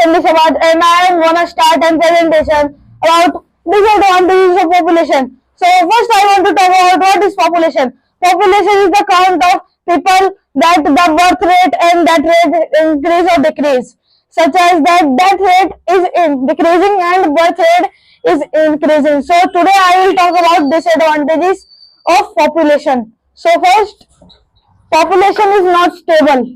Shabad, and I am gonna start a presentation about disadvantages of population. So first I want to talk about what is population. Population is the count of people that the birth rate and that rate increase or decrease, such as that death rate is decreasing and birth rate is increasing. So today I will talk about disadvantages of population. So first, population is not stable.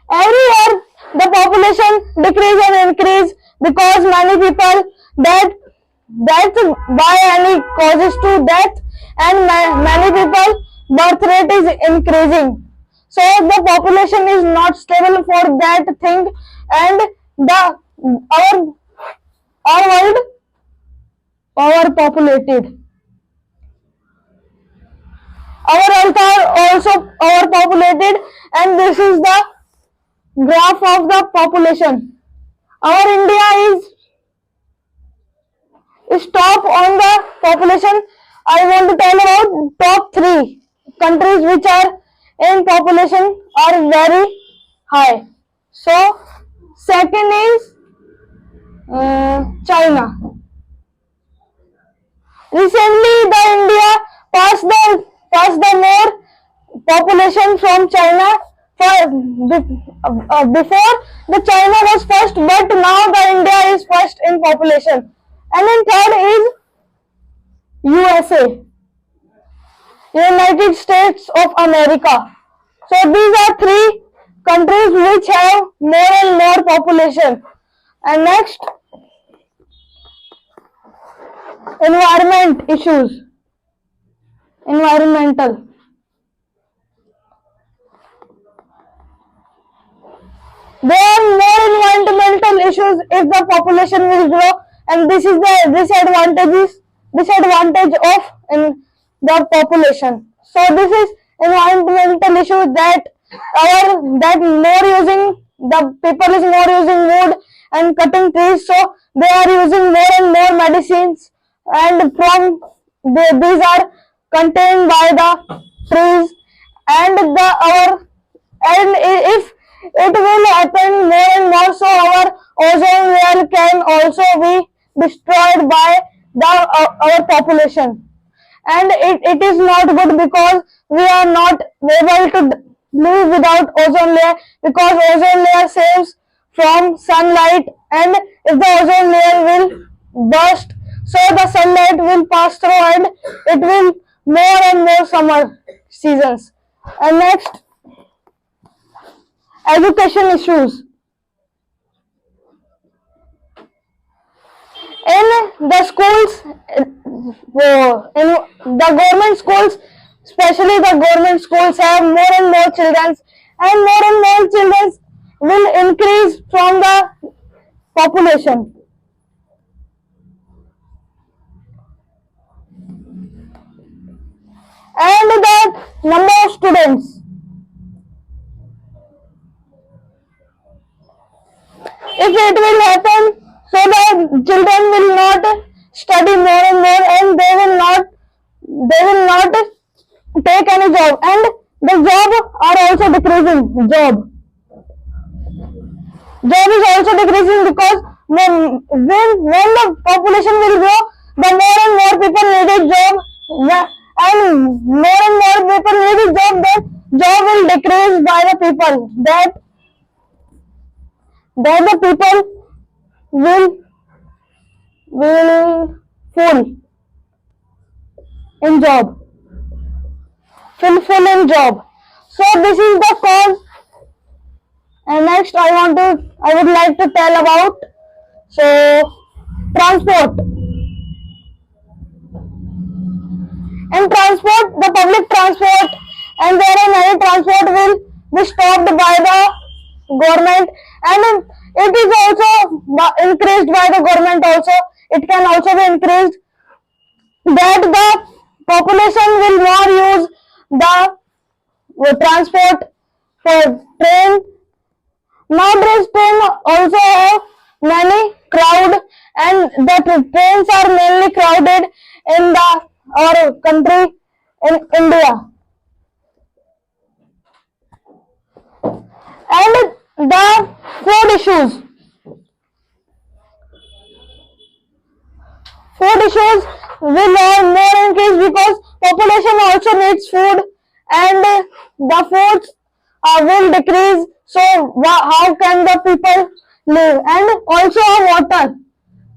Every year, the population decrease and increase because many people death by any causes to death, and many people birth rate is increasing. So the population is not stable for that thing, and the our world overpopulated. Our earth are also overpopulated, and this is the graph of the population. Our India is top on the population. I want to tell about top 3 countries which are in population are very high. So second is China. Recently, the India passed the more population from China. Before the China was first, but now the India is first in population, and then third is USA, United States of America. So these are 3 countries which have more and more population. And next, environment issues. Environmental. There are more environmental issues if the population will grow, and this is the disadvantage of the population. So this is environmental issue that more using the people is more using wood and cutting trees, so they are using more and more medicines, and these are contained by the trees, and if it will happen more and more, so our ozone layer can also be destroyed by our population, and it is not good because we are not able to live without ozone layer, because ozone layer saves from sunlight, and if the ozone layer will burst, so the sunlight will pass through and it will more and more summer seasons. And next, education issues. In the schools, in the government schools, especially the government schools have more and more children, and more children will increase from the population. And the number of students. If it will happen, so the children will not study more and more, and they will not take any job, and the job are also decreasing. Job is also decreasing because when the population will grow, the more and more people need a job, and more and more people need a job, then job will decrease by the people, that the people will full in job, fulfill in job. So this is the cause. And next I would like to tell about transport. In transport, the public transport and there are many transport will be stopped by the government, and it is also increased by the government also. It can also be increased that the population will more use the transport for train. Nowadays train also have many crowd, and the trains are mainly crowded in our country in India. And the food issues. issues will more increase because population also needs food, and the foods will decrease. So how can the people live? And also water.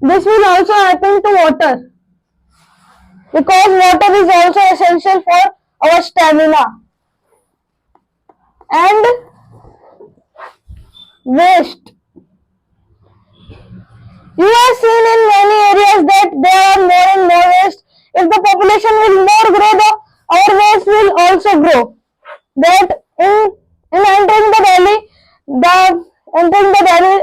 This will also happen to water because water is also essential for our stamina. And waste. You have seen in many areas that there are more and more waste. If the population will more grow, our waste will also grow. That in entering the Delhi,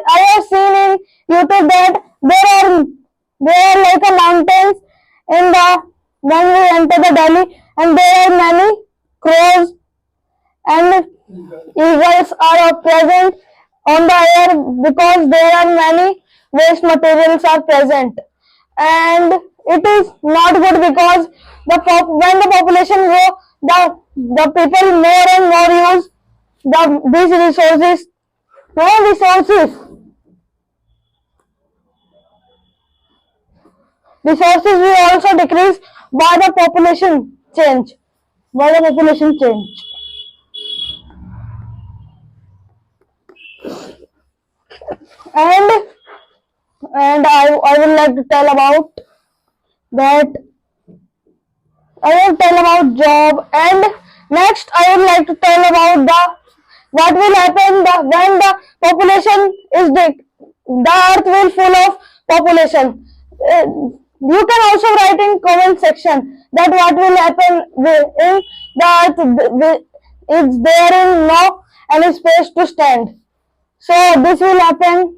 I have seen in YouTube that there are like a mountains in the when we enter the Delhi, and there are many crows and eagles are present on the air because there are many waste materials are present, and it is not good because when the population grow, the people more and more use these resources. No resources will also decrease by the population change. By the population change. and I would like to tell about that. I will tell about job, and next I would like to tell about what will happen when the population is big. The earth will full of population. You can also write in comment section that what will happen in the earth is there in no any space to stand. So this will happen.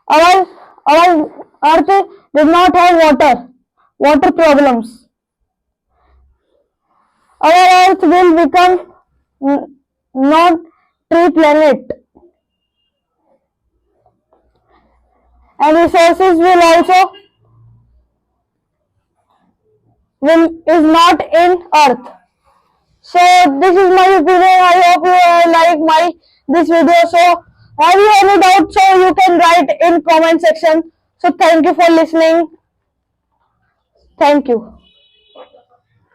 Our earth does not have water problems. Our earth will become not tree planet, and resources will also is not in earth. So this is my opinion. I hope you like my this video. So have you any doubt? So you can write in comment section. So thank you for listening. Thank you.